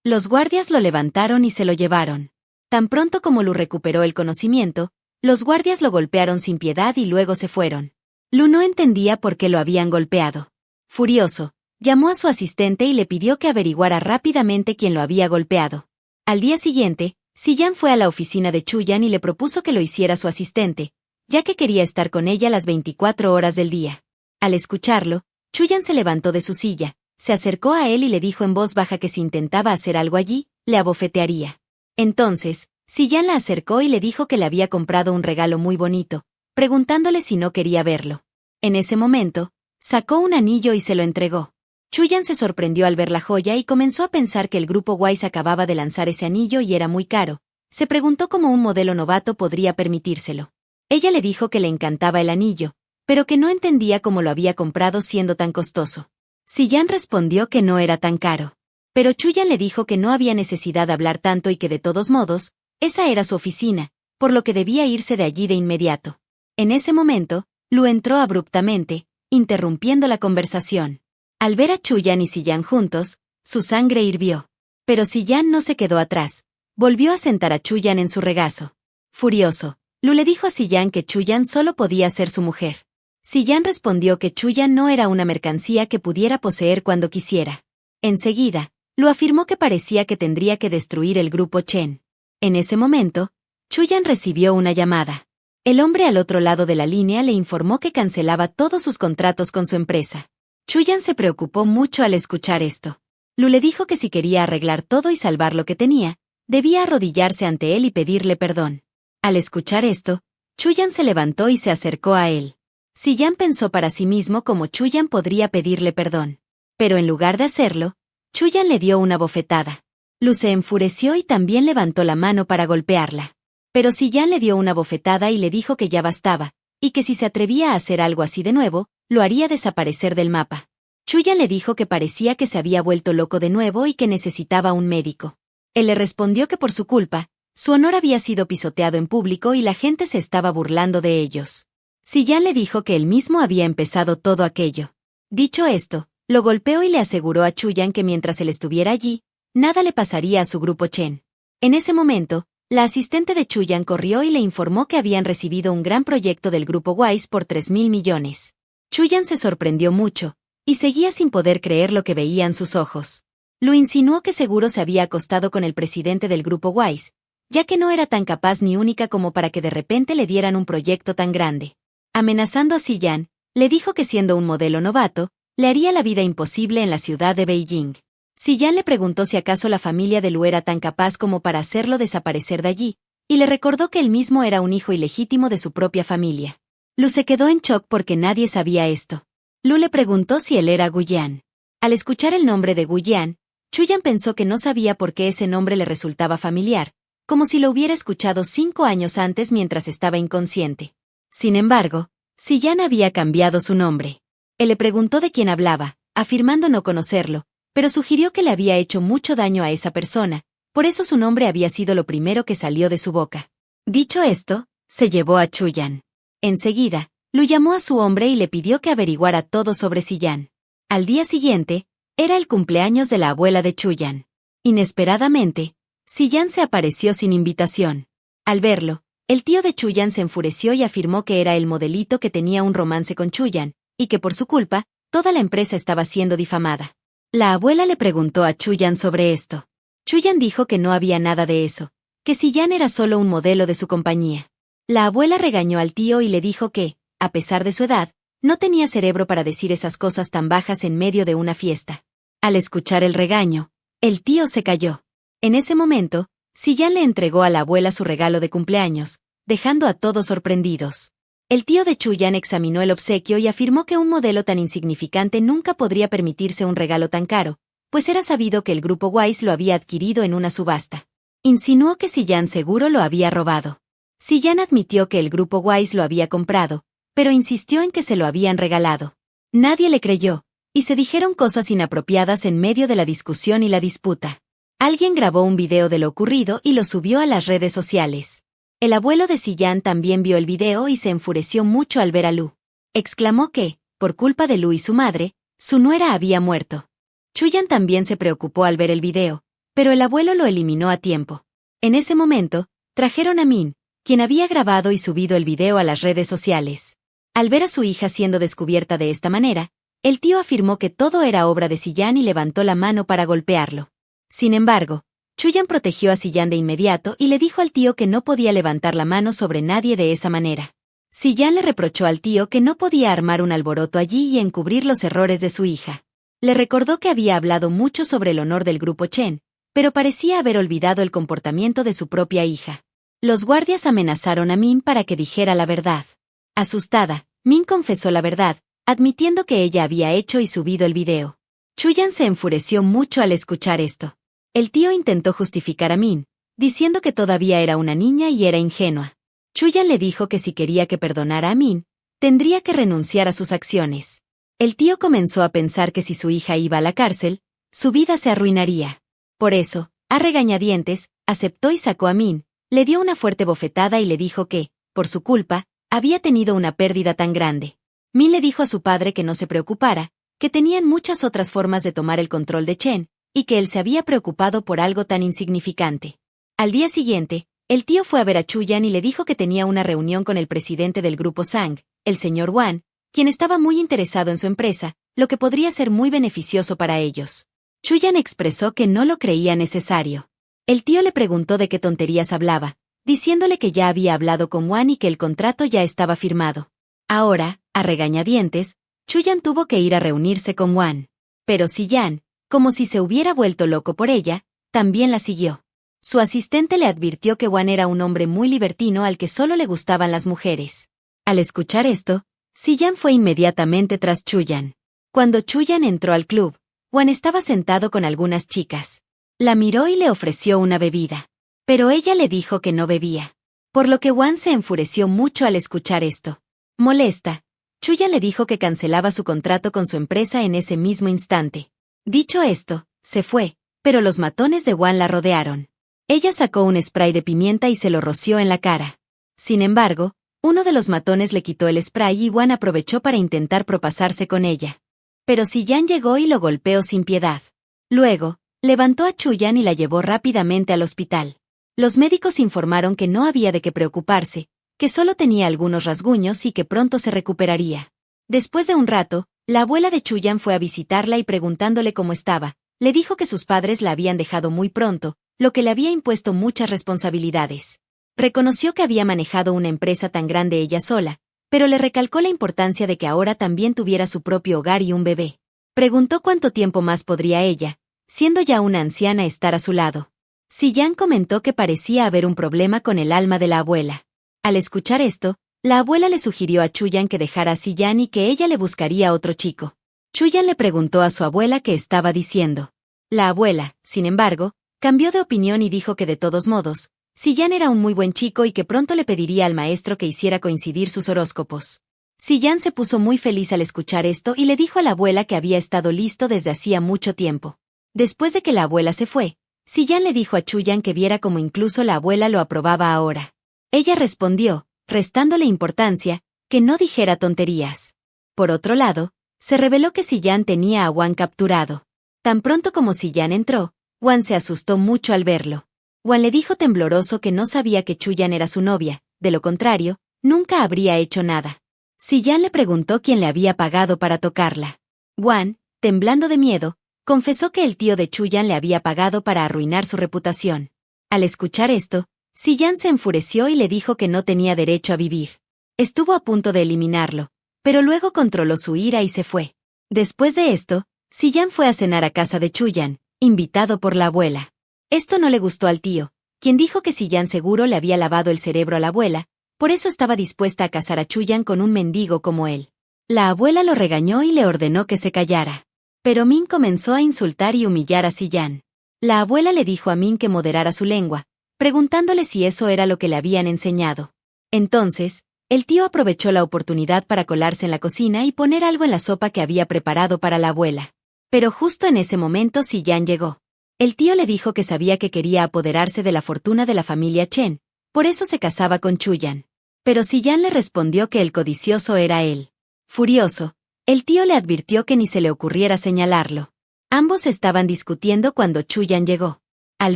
Los guardias lo levantaron y se lo llevaron. Tan pronto como Lu recuperó el conocimiento, los guardias lo golpearon sin piedad y luego se fueron. Lu no entendía por qué lo habían golpeado. Furioso, llamó a su asistente y le pidió que averiguara rápidamente quién lo había golpeado. Al día siguiente, Si-yan fue a la oficina de Chuyan y le propuso que lo hiciera su asistente, ya que quería estar con ella las 24 horas del día. Al escucharlo, Chuyan se levantó de su silla, se acercó a él y le dijo en voz baja que si intentaba hacer algo allí, le abofetearía. Entonces, Si-yan la acercó y le dijo que le había comprado un regalo muy bonito, preguntándole si no quería verlo. En ese momento, sacó un anillo y se lo entregó. Chuyan se sorprendió al ver la joya y comenzó a pensar que el grupo Wise acababa de lanzar ese anillo y era muy caro. Se preguntó cómo un modelo novato podría permitírselo. Ella le dijo que le encantaba el anillo, pero que no entendía cómo lo había comprado siendo tan costoso. Si-yan respondió que no era tan caro. Pero Chuyan le dijo que no había necesidad de hablar tanto y que de todos modos, esa era su oficina, por lo que debía irse de allí de inmediato. En ese momento, Lu entró abruptamente, interrumpiendo la conversación. Al ver a Chuyan y Si-yan juntos, su sangre hirvió. Pero Si-yan no se quedó atrás. Volvió a sentar a Chuyan en su regazo. Furioso, Lu le dijo a Si-yan que Chuyan solo podía ser su mujer. Si-yan respondió que Chuyan no era una mercancía que pudiera poseer cuando quisiera. Enseguida, Lu afirmó que parecía que tendría que destruir el grupo Chen. En ese momento, Chuyan recibió una llamada. El hombre al otro lado de la línea le informó que cancelaba todos sus contratos con su empresa. Chuyan se preocupó mucho al escuchar esto. Lu le dijo que si quería arreglar todo y salvar lo que tenía, debía arrodillarse ante él y pedirle perdón. Al escuchar esto, Chuyan se levantó y se acercó a él. Si-yan pensó para sí mismo cómo Chuyan podría pedirle perdón. Pero en lugar de hacerlo, Chuyan le dio una bofetada. Lu se enfureció y también levantó la mano para golpearla. Pero Siyan le dio una bofetada y le dijo que ya bastaba, y que si se atrevía a hacer algo así de nuevo, lo haría desaparecer del mapa. Chuyan le dijo que parecía que se había vuelto loco de nuevo y que necesitaba un médico. Él le respondió que por su culpa, su honor había sido pisoteado en público y la gente se estaba burlando de ellos. Siyan le dijo que él mismo había empezado todo aquello. Dicho esto, lo golpeó y le aseguró a Chuyan que mientras él estuviera allí, nada le pasaría a su grupo Chen. En ese momento, la asistente de Chuyan corrió y le informó que habían recibido un gran proyecto del grupo Wise por 3.000 millones. Chuyan se sorprendió mucho, y seguía sin poder creer lo que veían sus ojos. Lu insinuó que seguro se había acostado con el presidente del grupo Wise, ya que no era tan capaz ni única como para que de repente le dieran un proyecto tan grande. Amenazando a Siyan, le dijo que siendo un modelo novato, le haría la vida imposible en la ciudad de Beijing. Siyan le preguntó si acaso la familia de Lu era tan capaz como para hacerlo desaparecer de allí, y le recordó que él mismo era un hijo ilegítimo de su propia familia. Lu se quedó en shock porque nadie sabía esto. Lu le preguntó si él era Guyan. Al escuchar el nombre de Guyan, Chuyan pensó que no sabía por qué ese nombre le resultaba familiar, como si lo hubiera escuchado 5 años antes mientras estaba inconsciente. Sin embargo, Siyan había cambiado su nombre. Él le preguntó de quién hablaba, afirmando no conocerlo, pero sugirió que le había hecho mucho daño a esa persona, por eso su nombre había sido lo primero que salió de su boca. Dicho esto, se llevó a Chuyan. Enseguida, Lu llamó a su hombre y le pidió que averiguara todo sobre Siyan. Al día siguiente, era el cumpleaños de la abuela de Chuyan. Inesperadamente, Siyan se apareció sin invitación. Al verlo, el tío de Chuyan se enfureció y afirmó que era el modelito que tenía un romance con Chuyan, y que por su culpa, toda la empresa estaba siendo difamada. La abuela le preguntó a Chuyan sobre esto. Chuyan dijo que no había nada de eso, que Siyan era solo un modelo de su compañía. La abuela regañó al tío y le dijo que, a pesar de su edad, no tenía cerebro para decir esas cosas tan bajas en medio de una fiesta. Al escuchar el regaño, el tío se calló. En ese momento, Siyan le entregó a la abuela su regalo de cumpleaños, dejando a todos sorprendidos. El tío de Chuyan examinó el obsequio y afirmó que un modelo tan insignificante nunca podría permitirse un regalo tan caro, pues era sabido que el grupo Wise lo había adquirido en una subasta. Insinuó que Siyan seguro lo había robado. Siyan admitió que el grupo Wise lo había comprado, pero insistió en que se lo habían regalado. Nadie le creyó, y se dijeron cosas inapropiadas en medio de la discusión y la disputa. Alguien grabó un video de lo ocurrido y lo subió a las redes sociales. El abuelo de Siyan también vio el video y se enfureció mucho al ver a Lu. Exclamó que, por culpa de Lu y su madre, su nuera había muerto. Chuyan también se preocupó al ver el video, pero el abuelo lo eliminó a tiempo. En ese momento, trajeron a Min, quien había grabado y subido el video a las redes sociales. Al ver a su hija siendo descubierta de esta manera, el tío afirmó que todo era obra de Siyan y levantó la mano para golpearlo. Sin embargo, Chuyan protegió a Siyan de inmediato y le dijo al tío que no podía levantar la mano sobre nadie de esa manera. Siyan le reprochó al tío que no podía armar un alboroto allí y encubrir los errores de su hija. Le recordó que había hablado mucho sobre el honor del grupo Chen, pero parecía haber olvidado el comportamiento de su propia hija. Los guardias amenazaron a Min para que dijera la verdad. Asustada, Min confesó la verdad, admitiendo que ella había hecho y subido el video. Chuyan se enfureció mucho al escuchar esto. El tío intentó justificar a Min, diciendo que todavía era una niña y era ingenua. Chuyan le dijo que si quería que perdonara a Min, tendría que renunciar a sus acciones. El tío comenzó a pensar que si su hija iba a la cárcel, su vida se arruinaría. Por eso, a regañadientes, aceptó y sacó a Min, le dio una fuerte bofetada y le dijo que, por su culpa, había tenido una pérdida tan grande. Min le dijo a su padre que no se preocupara, que tenían muchas otras formas de tomar el control de Chen, y que él se había preocupado por algo tan insignificante. Al día siguiente, el tío fue a ver a Chuyan y le dijo que tenía una reunión con el presidente del grupo Sang, el señor Wan, quien estaba muy interesado en su empresa, lo que podría ser muy beneficioso para ellos. Chuyan expresó que no lo creía necesario. El tío le preguntó de qué tonterías hablaba, diciéndole que ya había hablado con Wan y que el contrato ya estaba firmado. Ahora, a regañadientes, Chuyan tuvo que ir a reunirse con Wan. Pero Siyan, como si se hubiera vuelto loco por ella, también la siguió. Su asistente le advirtió que Wan era un hombre muy libertino al que solo le gustaban las mujeres. Al escuchar esto, Siyan fue inmediatamente tras Chuyan. Cuando Chuyan entró al club, Wan estaba sentado con algunas chicas. La miró y le ofreció una bebida. Pero ella le dijo que no bebía. Por lo que Wan se enfureció mucho al escuchar esto. Molesta, Chuyan le dijo que cancelaba su contrato con su empresa en ese mismo instante. Dicho esto, se fue, pero los matones de Wan la rodearon. Ella sacó un spray de pimienta y se lo roció en la cara. Sin embargo, uno de los matones le quitó el spray y Wan aprovechó para intentar propasarse con ella. Pero Siyan llegó y lo golpeó sin piedad. Luego, levantó a Chuyan y la llevó rápidamente al hospital. Los médicos informaron que no había de qué preocuparse, que solo tenía algunos rasguños y que pronto se recuperaría. Después de un rato, la abuela de Chuyan fue a visitarla y preguntándole cómo estaba, le dijo que sus padres la habían dejado muy pronto, lo que le había impuesto muchas responsabilidades. Reconoció que había manejado una empresa tan grande ella sola, pero le recalcó la importancia de que ahora también tuviera su propio hogar y un bebé. Preguntó cuánto tiempo más podría ella, siendo ya una anciana, estar a su lado. Siyan comentó que parecía haber un problema con el alma de la abuela. Al escuchar esto, la abuela le sugirió a Chuyan que dejara a Siyan y que ella le buscaría otro chico. Chuyan le preguntó a su abuela qué estaba diciendo. La abuela, sin embargo, cambió de opinión y dijo que de todos modos, Siyan era un muy buen chico y que pronto le pediría al maestro que hiciera coincidir sus horóscopos. Siyan se puso muy feliz al escuchar esto y le dijo a la abuela que había estado listo desde hacía mucho tiempo. Después de que la abuela se fue, Siyan le dijo a Chuyan que viera cómo incluso la abuela lo aprobaba ahora. Ella respondió, restándole importancia, que no dijera tonterías. Por otro lado, se reveló que Siyan tenía a Wan capturado. Tan pronto como Siyan entró, Wan se asustó mucho al verlo. Wan le dijo tembloroso que no sabía que Chuyan era su novia, de lo contrario, nunca habría hecho nada. Siyan le preguntó quién le había pagado para tocarla. Wan, temblando de miedo, confesó que el tío de Chuyan le había pagado para arruinar su reputación. Al escuchar esto, Siyan se enfureció y le dijo que no tenía derecho a vivir. Estuvo a punto de eliminarlo, pero luego controló su ira y se fue. Después de esto, Siyan fue a cenar a casa de Chuyan, invitado por la abuela. Esto no le gustó al tío, quien dijo que Siyan seguro le había lavado el cerebro a la abuela, por eso estaba dispuesta a casar a Chuyan con un mendigo como él. La abuela lo regañó y le ordenó que se callara. Pero Min comenzó a insultar y humillar a Siyan. La abuela le dijo a Min que moderara su lengua, preguntándole si eso era lo que le habían enseñado. Entonces, el tío aprovechó la oportunidad para colarse en la cocina y poner algo en la sopa que había preparado para la abuela. Pero justo en ese momento Siyan llegó. El tío le dijo que sabía que quería apoderarse de la fortuna de la familia Chen, por eso se casaba con Chuyan. Pero Siyan le respondió que el codicioso era él. Furioso, el tío le advirtió que ni se le ocurriera señalarlo. Ambos estaban discutiendo cuando Chuyan llegó. Al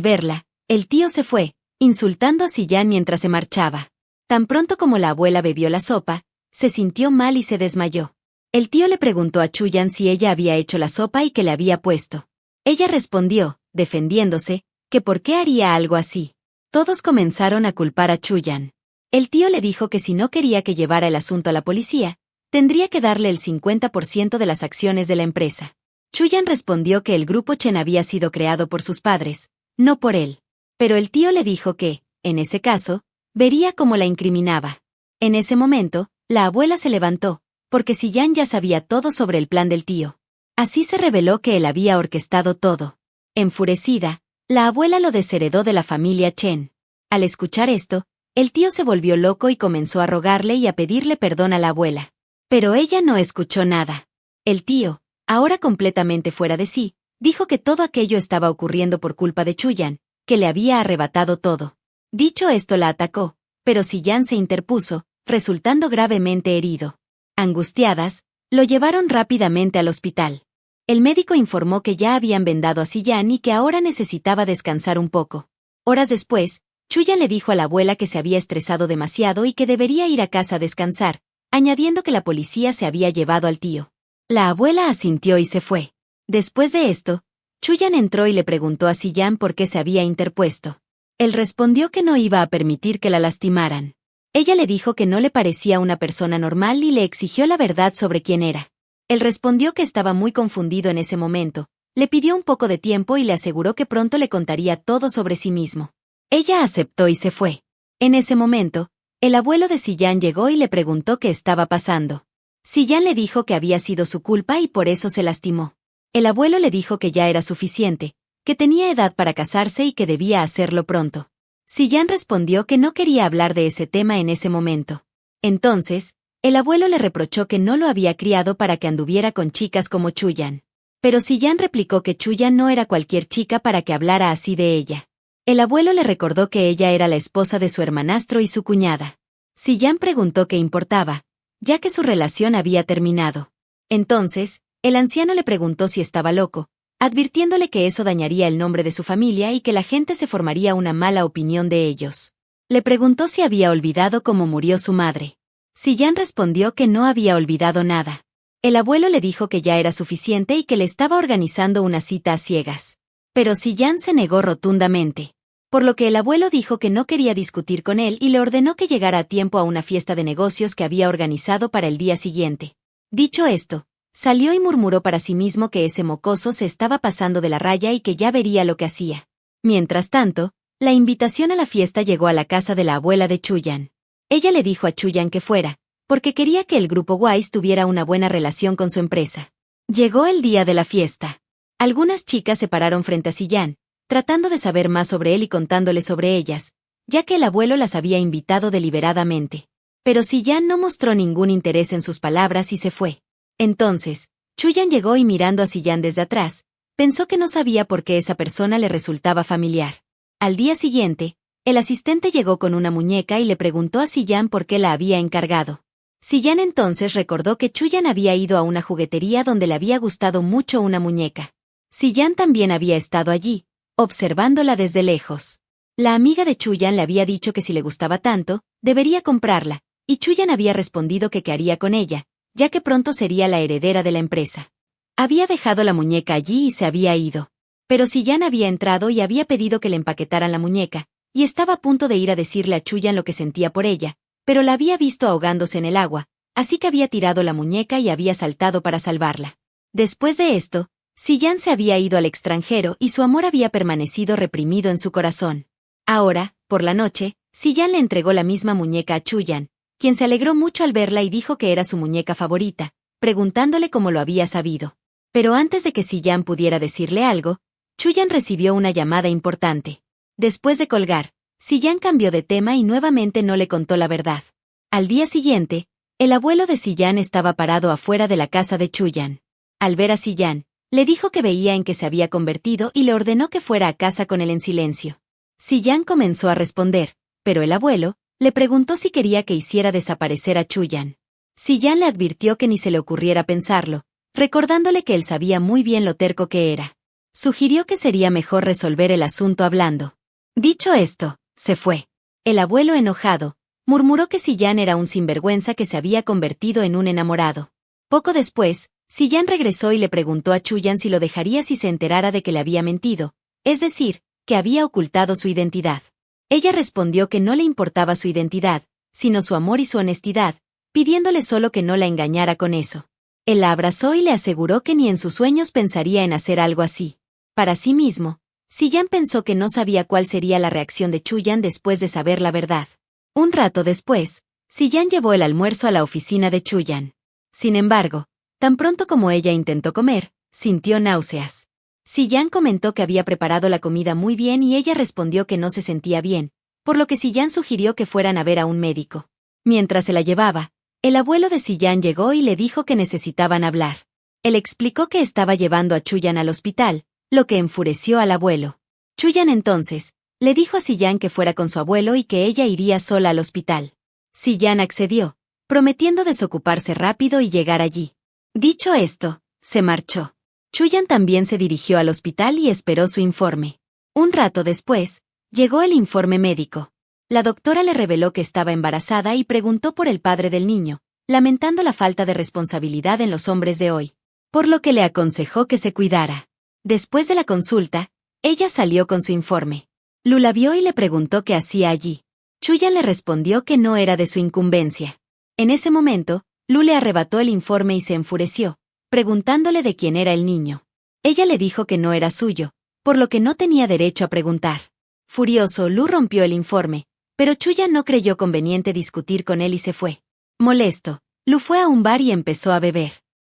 verla, el tío se fue, insultando a Siyan mientras se marchaba. Tan pronto como la abuela bebió la sopa, se sintió mal y se desmayó. El tío le preguntó a Chuyan si ella había hecho la sopa y qué le había puesto. Ella respondió, defendiéndose, que por qué haría algo así. Todos comenzaron a culpar a Chuyan. El tío le dijo que si no quería que llevara el asunto a la policía, tendría que darle el 50% de las acciones de la empresa. Chuyan respondió que el grupo Chen había sido creado por sus padres, no por él. Pero el tío le dijo que, en ese caso, vería cómo la incriminaba. En ese momento, la abuela se levantó, porque Siyan ya sabía todo sobre el plan del tío. Así se reveló que él había orquestado todo. Enfurecida, la abuela lo desheredó de la familia Chen. Al escuchar esto, el tío se volvió loco y comenzó a rogarle y a pedirle perdón a la abuela. Pero ella no escuchó nada. El tío, ahora completamente fuera de sí, dijo que todo aquello estaba ocurriendo por culpa de Chuyan, que le había arrebatado todo. Dicho esto la atacó, pero Siyan se interpuso, resultando gravemente herido. Angustiadas, lo llevaron rápidamente al hospital. El médico informó que ya habían vendado a Siyan y que ahora necesitaba descansar un poco. Horas después, Chuyan le dijo a la abuela que se había estresado demasiado y que debería ir a casa a descansar, añadiendo que la policía se había llevado al tío. La abuela asintió y se fue. Después de esto, Chuyan entró y le preguntó a Siyan por qué se había interpuesto. Él respondió que no iba a permitir que la lastimaran. Ella le dijo que no le parecía una persona normal y le exigió la verdad sobre quién era. Él respondió que estaba muy confundido en ese momento, le pidió un poco de tiempo y le aseguró que pronto le contaría todo sobre sí mismo. Ella aceptó y se fue. En ese momento, el abuelo de Siyan llegó y le preguntó qué estaba pasando. Siyan le dijo que había sido su culpa y por eso se lastimó. El abuelo le dijo que ya era suficiente, que tenía edad para casarse y que debía hacerlo pronto. Sillán respondió que no quería hablar de ese tema en ese momento. Entonces, el abuelo le reprochó que no lo había criado para que anduviera con chicas como Chuyan. Pero Sillán replicó que Chuyan no era cualquier chica para que hablara así de ella. El abuelo le recordó que ella era la esposa de su hermanastro y su cuñada. Sillán preguntó qué importaba, ya que su relación había terminado. Entonces, el anciano le preguntó si estaba loco, advirtiéndole que eso dañaría el nombre de su familia y que la gente se formaría una mala opinión de ellos. Le preguntó si había olvidado cómo murió su madre. Sillán respondió que no había olvidado nada. El abuelo le dijo que ya era suficiente y que le estaba organizando una cita a ciegas. Pero Sillán se negó rotundamente. Por lo que el abuelo dijo que no quería discutir con él y le ordenó que llegara a tiempo a una fiesta de negocios que había organizado para el día siguiente. Dicho esto, salió y murmuró para sí mismo que ese mocoso se estaba pasando de la raya y que ya vería lo que hacía. Mientras tanto, la invitación a la fiesta llegó a la casa de la abuela de Chuyan. Ella le dijo a Chuyan que fuera, porque quería que el grupo Wise tuviera una buena relación con su empresa. Llegó el día de la fiesta. Algunas chicas se pararon frente a Sillán, tratando de saber más sobre él y contándole sobre ellas, ya que el abuelo las había invitado deliberadamente. Pero Sillán no mostró ningún interés en sus palabras y se fue. Entonces, Chuyan llegó y mirando a Sillán desde atrás, pensó que no sabía por qué esa persona le resultaba familiar. Al día siguiente, el asistente llegó con una muñeca y le preguntó a Sillán por qué la había encargado. Sillán entonces recordó que Chuyan había ido a una juguetería donde le había gustado mucho una muñeca. Sillán también había estado allí, observándola desde lejos. La amiga de Chuyan le había dicho que si le gustaba tanto, debería comprarla, y Chuyan había respondido que qué haría con ella, ya que pronto sería la heredera de la empresa. Había dejado la muñeca allí y se había ido. Pero Sillán había entrado y había pedido que le empaquetaran la muñeca, y estaba a punto de ir a decirle a Chuyan lo que sentía por ella, pero la había visto ahogándose en el agua, así que había tirado la muñeca y había saltado para salvarla. Después de esto, Sillán se había ido al extranjero y su amor había permanecido reprimido en su corazón. Ahora, por la noche, Sillán le entregó la misma muñeca a Chuyan, quien se alegró mucho al verla y dijo que era su muñeca favorita, preguntándole cómo lo había sabido. Pero antes de que Sillán pudiera decirle algo, Chuyan recibió una llamada importante. Después de colgar, Sillán cambió de tema y nuevamente no le contó la verdad. Al día siguiente, el abuelo de Sillán estaba parado afuera de la casa de Chuyan. Al ver a Sillán, le dijo que veía en qué se había convertido y le ordenó que fuera a casa con él en silencio. Sillán comenzó a responder, pero el abuelo le preguntó si quería que hiciera desaparecer a Chuyan. Sillán le advirtió que ni se le ocurriera pensarlo, recordándole que él sabía muy bien lo terco que era. Sugirió que sería mejor resolver el asunto hablando. Dicho esto, se fue. El abuelo enojado, murmuró que Sillán era un sinvergüenza que se había convertido en un enamorado. Poco después, Sillán regresó y le preguntó a Chuyan si lo dejaría si se enterara de que le había mentido, es decir, que había ocultado su identidad. Ella respondió que no le importaba su identidad, sino su amor y su honestidad, pidiéndole solo que no la engañara con eso. Él la abrazó y le aseguró que ni en sus sueños pensaría en hacer algo así. Para sí mismo, Sillán pensó que no sabía cuál sería la reacción de Chuyan después de saber la verdad. Un rato después, Sillán llevó el almuerzo a la oficina de Chuyan. Sin embargo, tan pronto como ella intentó comer, sintió náuseas. Sillán comentó que había preparado la comida muy bien y ella respondió que no se sentía bien, por lo que Sillán sugirió que fueran a ver a un médico. Mientras se la llevaba, el abuelo de Sillán llegó y le dijo que necesitaban hablar. Él explicó que estaba llevando a Chuyan al hospital, lo que enfureció al abuelo. Chuyan entonces le dijo a Sillán que fuera con su abuelo y que ella iría sola al hospital. Sillán accedió, prometiendo desocuparse rápido y llegar allí. Dicho esto, se marchó. Chuyan también se dirigió al hospital y esperó su informe. Un rato después, llegó el informe médico. La doctora le reveló que estaba embarazada y preguntó por el padre del niño, lamentando la falta de responsabilidad en los hombres de hoy, por lo que le aconsejó que se cuidara. Después de la consulta, ella salió con su informe. Lu la vio y le preguntó qué hacía allí. Chuyan le respondió que no era de su incumbencia. En ese momento, Lu le arrebató el informe y se enfureció, preguntándole de quién era el niño. Ella le dijo que no era suyo, por lo que no tenía derecho a preguntar. Furioso, Lu rompió el informe, pero Chuyan no creyó conveniente discutir con él y se fue. Molesto, Lu fue a un bar y empezó a beber.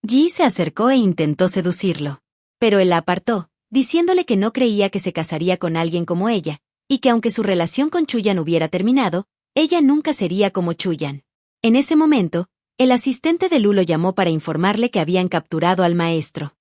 Ji se acercó e intentó seducirlo. Pero él la apartó, diciéndole que no creía que se casaría con alguien como ella, y que aunque su relación con Chuyan hubiera terminado, ella nunca sería como Chuyan. En ese momento, el asistente de Lu lo llamó para informarle que habían capturado al maestro.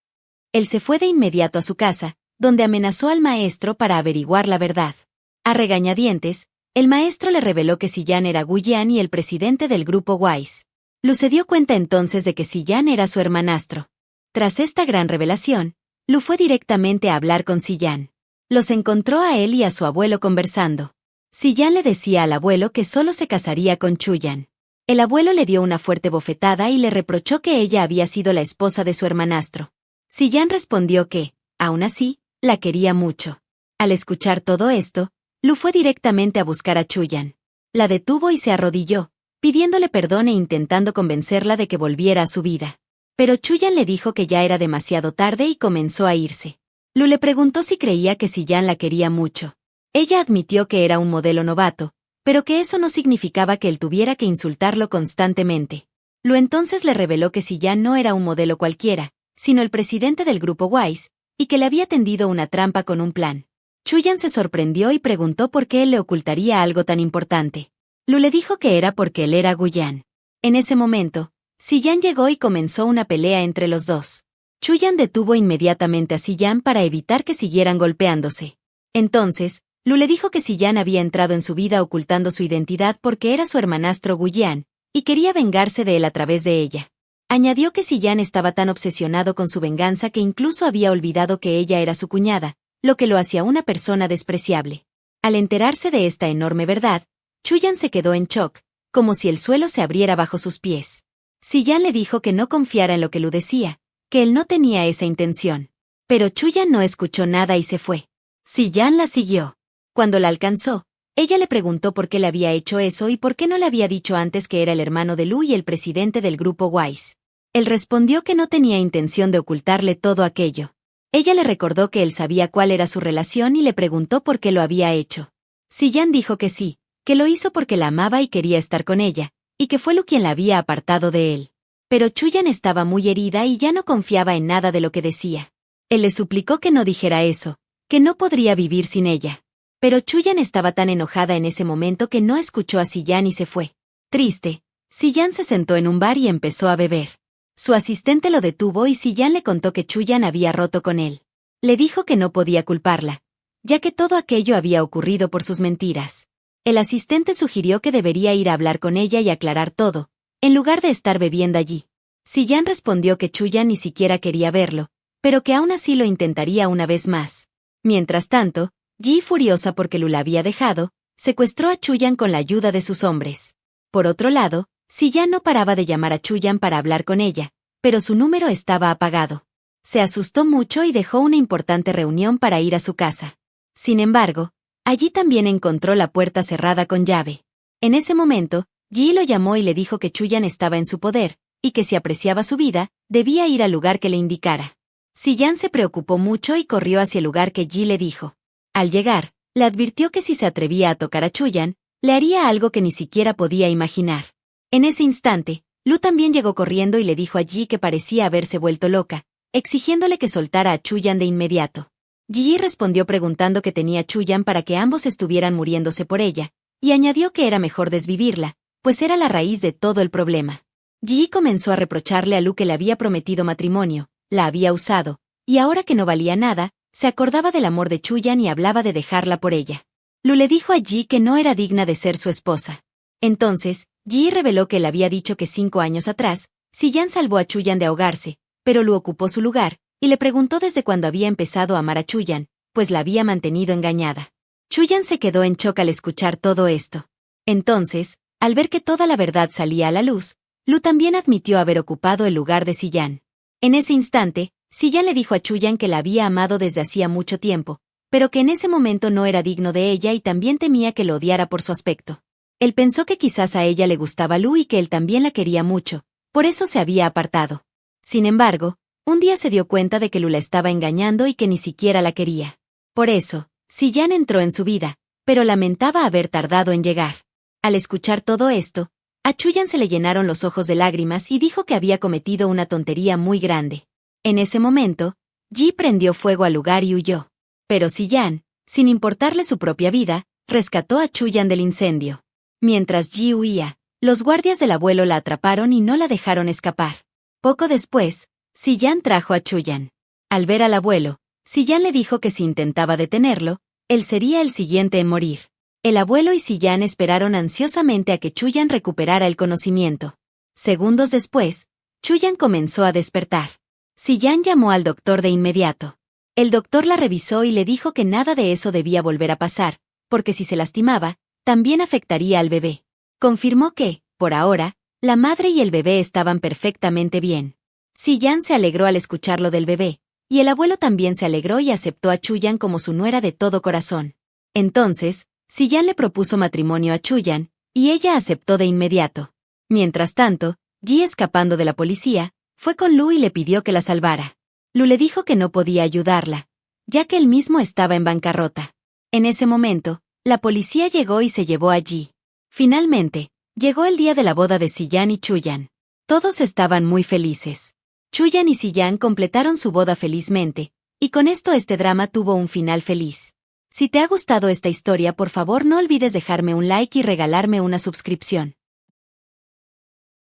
Él se fue de inmediato a su casa, donde amenazó al maestro para averiguar la verdad. A regañadientes, el maestro le reveló que Siyan era Guyan y el presidente del grupo Wise. Lu se dio cuenta entonces de que Siyan era su hermanastro. Tras esta gran revelación, Lu fue directamente a hablar con Siyan. Los encontró a él y a su abuelo conversando. Siyan le decía al abuelo que solo se casaría con Chuyan. El abuelo le dio una fuerte bofetada y le reprochó que ella había sido la esposa de su hermanastro. Siyan respondió que, aún así, la quería mucho. Al escuchar todo esto, Lu fue directamente a buscar a Chuyan. La detuvo y se arrodilló, pidiéndole perdón e intentando convencerla de que volviera a su vida. Pero Chuyan le dijo que ya era demasiado tarde y comenzó a irse. Lu le preguntó si creía que Siyan la quería mucho. Ella admitió que era un modelo novato, pero que eso no significaba que él tuviera que insultarlo constantemente. Lu entonces le reveló que Siyan no era un modelo cualquiera, sino el presidente del grupo Wise, y que le había tendido una trampa con un plan. Chuyan se sorprendió y preguntó por qué él le ocultaría algo tan importante. Lu le dijo que era porque él era Guyan. En ese momento, Siyan llegó y comenzó una pelea entre los dos. Chuyan detuvo inmediatamente a Siyan para evitar que siguieran golpeándose. Entonces, Lu le dijo que Siyan había entrado en su vida ocultando su identidad porque era su hermanastro Guyan, y quería vengarse de él a través de ella. Añadió que Siyan estaba tan obsesionado con su venganza que incluso había olvidado que ella era su cuñada, lo que lo hacía una persona despreciable. Al enterarse de esta enorme verdad, Chuyan se quedó en shock, como si el suelo se abriera bajo sus pies. Siyan le dijo que no confiara en lo que Lu decía, que él no tenía esa intención. Pero Chuyan no escuchó nada y se fue. Siyan la siguió. Cuando la alcanzó, ella le preguntó por qué le había hecho eso y por qué no le había dicho antes que era el hermano de Lu y el presidente del grupo Wise. Él respondió que no tenía intención de ocultarle todo aquello. Ella le recordó que él sabía cuál era su relación y le preguntó por qué lo había hecho. Siyan dijo que sí, que lo hizo porque la amaba y quería estar con ella, y que fue Lu quien la había apartado de él. Pero Chuyan estaba muy herida y ya no confiaba en nada de lo que decía. Él le suplicó que no dijera eso, que no podría vivir sin ella. Pero Chuyan estaba tan enojada en ese momento que no escuchó a Siyan y se fue. Triste, Siyan se sentó en un bar y empezó a beber. Su asistente lo detuvo y Siyan le contó que Chuyan había roto con él. Le dijo que no podía culparla, ya que todo aquello había ocurrido por sus mentiras. El asistente sugirió que debería ir a hablar con ella y aclarar todo, en lugar de estar bebiendo allí. Siyan respondió que Chuyan ni siquiera quería verlo, pero que aún así lo intentaría una vez más. Mientras tanto, Ji, furiosa porque Lu la había dejado, secuestró a Chuyan con la ayuda de sus hombres. Por otro lado, Siyan no paraba de llamar a Chuyan para hablar con ella, pero su número estaba apagado. Se asustó mucho y dejó una importante reunión para ir a su casa. Sin embargo, allí también encontró la puerta cerrada con llave. En ese momento, Ji lo llamó y le dijo que Chuyan estaba en su poder, y que si apreciaba su vida, debía ir al lugar que le indicara. Siyan se preocupó mucho y corrió hacia el lugar que Ji le dijo. Al llegar, le advirtió que si se atrevía a tocar a Chuyan, le haría algo que ni siquiera podía imaginar. En ese instante, Lu también llegó corriendo y le dijo a Ji que parecía haberse vuelto loca, exigiéndole que soltara a Chuyan de inmediato. Ji respondió preguntando qué tenía Chuyan para que ambos estuvieran muriéndose por ella, y añadió que era mejor desvivirla, pues era la raíz de todo el problema. Ji comenzó a reprocharle a Lu que le había prometido matrimonio, la había usado, y ahora que no valía nada, se acordaba del amor de Chuyan y hablaba de dejarla por ella. Lu le dijo a Ji que no era digna de ser su esposa. Entonces, Ji reveló que él había dicho que 5 años atrás, Siyan salvó a Chuyan de ahogarse, pero Lu ocupó su lugar, y le preguntó desde cuándo había empezado a amar a Chuyan, pues la había mantenido engañada. Chuyan se quedó en shock al escuchar todo esto. Entonces, al ver que toda la verdad salía a la luz, Lu también admitió haber ocupado el lugar de Siyan. En ese instante, Siyan le dijo a Chuyan que la había amado desde hacía mucho tiempo, pero que en ese momento no era digno de ella y también temía que lo odiara por su aspecto. Él pensó que quizás a ella le gustaba Lu y que él también la quería mucho, por eso se había apartado. Sin embargo, un día se dio cuenta de que Lu la estaba engañando y que ni siquiera la quería. Por eso, Siyan entró en su vida, pero lamentaba haber tardado en llegar. Al escuchar todo esto, a Chuyan se le llenaron los ojos de lágrimas y dijo que había cometido una tontería muy grande. En ese momento, Ji prendió fuego al lugar y huyó. Pero Siyan, sin importarle su propia vida, rescató a Chuyan del incendio. Mientras Ji huía, los guardias del abuelo la atraparon y no la dejaron escapar. Poco después, Siyan trajo a Chuyan. Al ver al abuelo, Siyan le dijo que si intentaba detenerlo, él sería el siguiente en morir. El abuelo y Siyan esperaron ansiosamente a que Chuyan recuperara el conocimiento. Segundos después, Chuyan comenzó a despertar. Siyan llamó al doctor de inmediato. El doctor la revisó y le dijo que nada de eso debía volver a pasar, porque si se lastimaba, también afectaría al bebé. Confirmó que, por ahora, la madre y el bebé estaban perfectamente bien. Siyan se alegró al escuchar lo del bebé, y el abuelo también se alegró y aceptó a Chuyan como su nuera de todo corazón. Entonces, Siyan le propuso matrimonio a Chuyan, y ella aceptó de inmediato. Mientras tanto, Ji, escapando de la policía, fue con Lu y le pidió que la salvara. Lu le dijo que no podía ayudarla, ya que él mismo estaba en bancarrota. En ese momento, la policía llegó y se llevó a Ji. Finalmente, llegó el día de la boda de Siyan y Chuyan. Todos estaban muy felices. Chuyan y Siyan completaron su boda felizmente, y con esto este drama tuvo un final feliz. Si te ha gustado esta historia, por favor no olvides dejarme un like y regalarme una suscripción.